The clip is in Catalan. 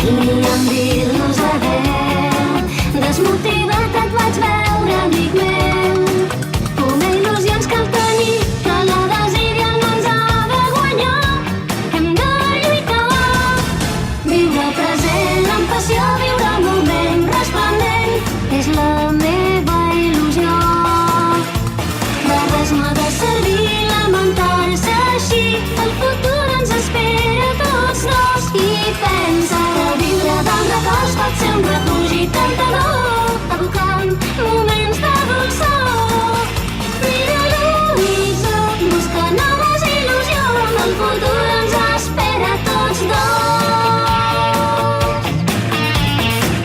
I en dir-nos adeu, desmotivat et vaig veure, amic meu. Poder il·lusions cal tenir, que la desídia no ens ha de guanyar. Hem de lluitar, viure el present amb passió, viure el moment resplendent, és la meva il·lusió. De res m'ha de servir lamentar-se així, el futur ens espera a tots dos. I pensa que viure dels records pot ser un refugi tentador.